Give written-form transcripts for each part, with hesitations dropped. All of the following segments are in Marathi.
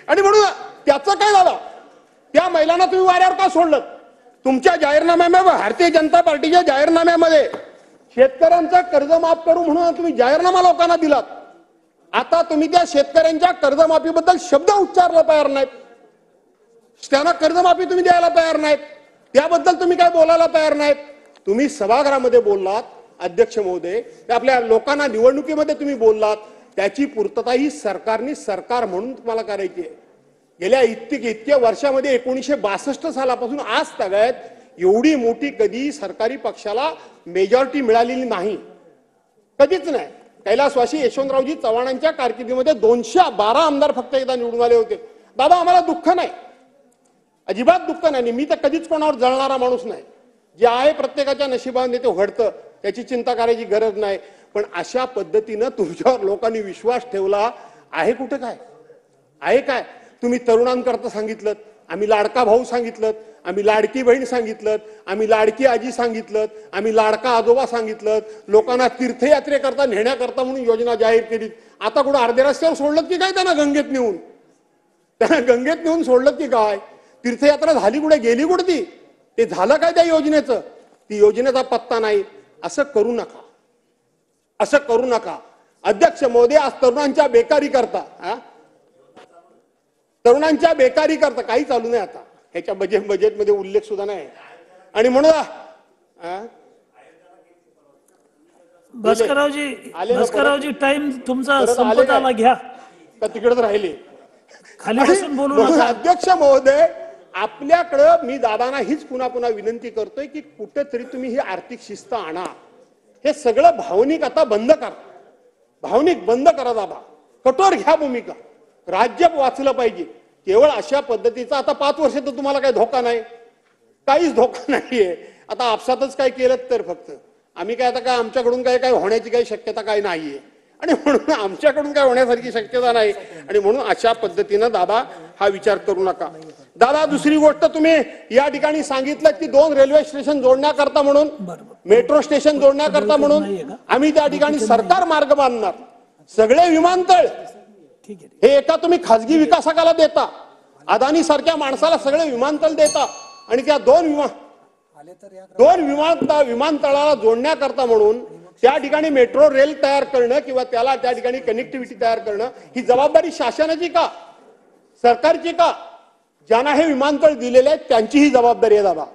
आणि म्हणून त्याचं काय झालं, त्या महिलांना तुम्ही वाऱ्यावर का सोडलं? तुमच्या जाहीरनाम्यामध्ये, भारतीय जनता पार्टीच्या जाहीरनाम्यामध्ये शेतकऱ्यांचं कर्ज माफ करू म्हणून तुम्ही जाहीरनामा लोकांना दिलात. आता तुम्ही त्या शेतकऱ्यांच्या कर्जमाफीबद्दल शब्द उच्चारला तयार नाहीत. त्यांना कर्जमाफी तुम्ही द्यायला तयार नाहीत, त्याबद्दल तुम्ही काय बोलायला तयार नाहीत. तुम्ही सभागृहामध्ये बोललात अध्यक्ष महोदय, आपल्या लोकांना निवडणुकीमध्ये तुम्ही बोललात, त्याची पूर्तता ही सरकारने सरकार म्हणून तुम्हाला करायची आहे. गेल्या इतक्या वर्षामध्ये 1962 सालापासून आज तगायत एवढी मोठी कधी सरकारी पक्षाला मेजॉरिटी मिळालेली नाही, कधीच नाही. कैलासवासी यशवंतरावजी चव्हाणांच्या कारकिर्दीमध्ये 212 आमदार फक्त एकदा निवडून आले होते. बाबा आम्हाला दुःख नाही, अजिबात दुःख नाही. मी तर कधीच कोणावर जळणारा माणूस नाही. जे आहे प्रत्येकाच्या नशिबाने ते घडतं, त्याची चिंता करायची गरज नाही. पण अशा पद्धतीनं तुमच्यावर लोकांनी विश्वास ठेवला आहे कुठं काय आहे काय? तुम्ही तरुणांकरता सांगितलं, आम्ही लाडका भाऊ सांगितलं, आम्ही लाडकी बहीण सांगितलं, आम्ही लाडकी आजी सांगितलं, आम्ही लाडका आजोबा सांगितलं, लोकांना तीर्थयात्रेकरता नेण्याकरता म्हणून योजना जाहीर केली. आता कुठं अर्ध्या रस्त्यावर सोडलं की काय? त्यांना गंगेत नेऊन सोडलं की काय? तीर्थयात्रा झाली कुठे, गेली कुठे ते झालं काय त्या योजनेचं? ती योजनेचा पत्ता नाही. असं करू नका, असं करू नका. अध्यक्ष महोदय, आज तरुणांच्या बेकारी करता काही चालू नाही. आता ह्याच्या बजेटमध्ये उल्लेख सुद्धा नाही. आणि म्हणून भास्कररावजी टाइम तुमचा संपत आला, घ्या का तिकडेच राहिले खाली बसून बोलू नका. अध्यक्ष महोदय, आपल्याकडं मी दादांना हीच पुन्हा पुन्हा विनंती करतोय की कुठेतरी तुम्ही ही आर्थिक शिस्त आणा. हे सगळं भावनिक आता बंद करा, भावनिक बंद करा दादा. कठोर घ्या भूमिका. राज्य वाचलं पाहिजे. केवळ अशा पद्धतीचा आता 5 वर्ष तर तुम्हाला काही धोका नाही, काहीच धोका नाहीये. आता आपसातच काय केलं तर फक्त आम्ही काय आता काय आमच्याकडून काय होण्याची काही शक्यता काही नाहीये. आणि म्हणून आमच्याकडून काय होण्यासारखी शक्यता नाही. आणि म्हणून अशा पद्धतीनं दादा हा विचार करू नका. दादा, दुसरी गोष्ट तुम्ही या ठिकाणी सांगितलं की 2 रेल्वे स्टेशन जोडण्याकरता म्हणून, मेट्रो स्टेशन जोडण्याकरता म्हणून आम्ही त्या ठिकाणी सरकार मार्ग बांधणार. सगळे विमानतळ हे एका तुम्ही खासगी विकासकाला देता, अदानी सारख्या माणसाला सगळे विमानतळ देता, आणि त्या 2 विमानतळाला जोडण्याकरता म्हणून त्या ठिकाणी मेट्रो रेल तयार करणं किंवा त्याला त्या ठिकाणी कनेक्टिव्हिटी तयार करणं ही जबाबदारी शासनाची का, सरकारची का? ज्यांना हे विमानतळ दिलेले आहेत त्यांची ही जबाबदारी आहे दादा.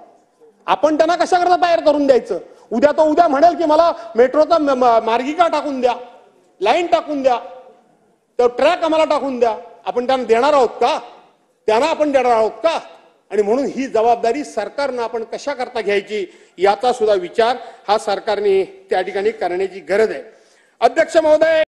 आपण त्यांना कशा करता तयार करून द्यायचं? उद्या म्हणेल की मला मेट्रोचा मार्गिका टाकून द्या, लाईन टाकून द्या, तर ट्रॅक आम्हाला टाकून द्या. आपण त्यांना देणार आहोत का? त्यांना आपण देणार आहोत का? आणि म्हणून ही जबाबदारी सरकारनं आपण कशा करता घ्यायची याचा सुद्धा विचार हा सरकारने त्या ठिकाणी करण्याची गरज आहे. अध्यक्ष महोदय,